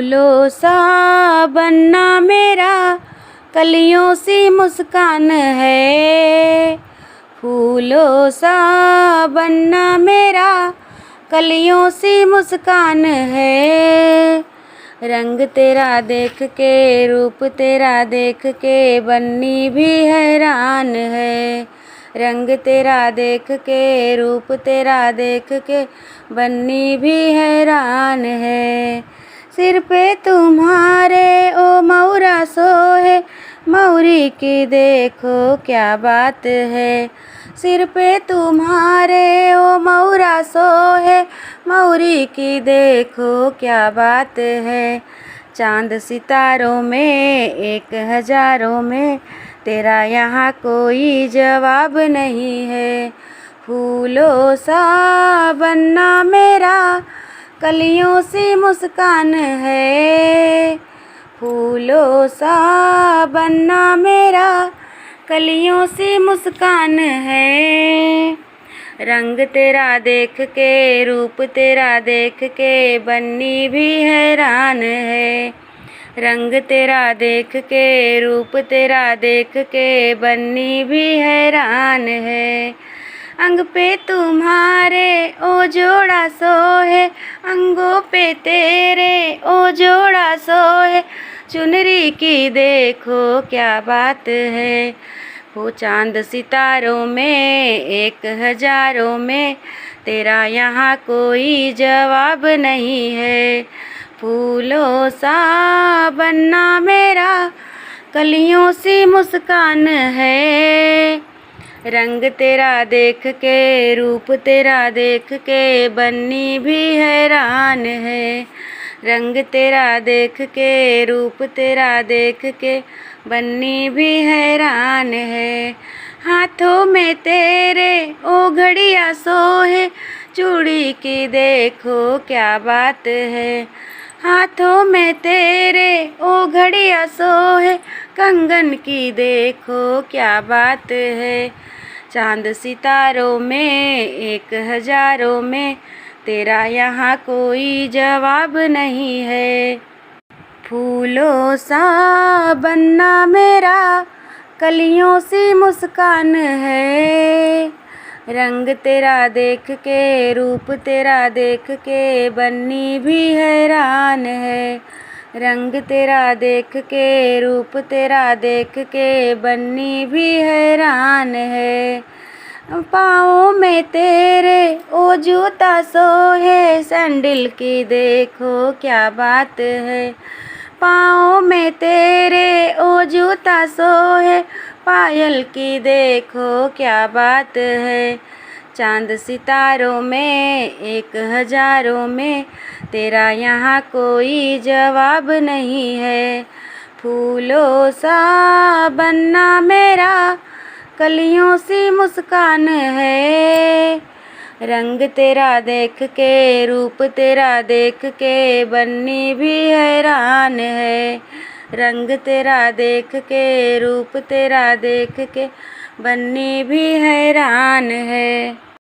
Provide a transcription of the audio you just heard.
फूलों सा बनना मेरा कलियों सी मुस्कान है। फूलों सा बनना मेरा कलियों सी मुस्कान है। रंग तेरा देख के रूप तेरा देख के बन्नी भी हैरान है। रंग तेरा देख के रूप तेरा देख के बन्नी भी हैरान है। सिर पे तुम्हारे ओ मौरा सोहे, मौरी की देखो क्या बात है। सिर पे तुम्हारे ओ मौरा सोहे, मौरी की देखो क्या बात है। चांद सितारों में एक हजारों में तेरा यहाँ कोई जवाब नहीं है। फूलों सा बनना मेरा कलियों सी मुस्कान है। फूलों सा बनना मेरा कलियों सी मुस्कान है। रंग तेरा देख के रूप तेरा देख के बन्नी भी हैरान है। रंग तेरा देख के रूप तेरा देख के बन्नी भी हैरान है। अंग पे तुम्हारे ओ जोड़ा सोहे, अंगों पे तेरे ओ जोड़ा सोहे, चुनरी की देखो क्या बात है। वो चांद सितारों में एक हजारों में तेरा यहाँ कोई जवाब नहीं है। फूलों सा बनना मेरा कलियों सी मुस्कान है। रंग तेरा देख के रूप तेरा देख के बन्नी भी हैरान है। रंग तेरा देख के रूप तेरा देख के बन्नी भी हैरान है। हाथों में तेरे ओ घड़िया सोहे, चूड़ी की देखो क्या बात है। हाथों में तेरे ओ घड़िया सोहे, कंगन की देखो क्या बात है। चांद सितारों में एक हजारों में तेरा यहाँ कोई जवाब नहीं है। फूलों सा बनना मेरा कलियों सी मुस्कान है। रंग तेरा देख के रूप तेरा देख के बन्नी भी हैरान है। रंग तेरा देख के रूप तेरा देख के बन्नी भी हैरान है। पाँवों में तेरे ओ जूता सोहे, सैंडल की देखो क्या बात है। पाँवों में तेरे ओ जूता सोहे, पायल की देखो क्या बात है। चांद सितारों में एक हजारों में तेरा यहाँ कोई जवाब नहीं है। फूलों सा बनना मेरा कलियों सी मुस्कान है। रंग तेरा देख के रूप तेरा देख के बन्नी भी हैरान है। रंग तेरा देख के रूप तेरा देख के बन्नी भी हैरान है।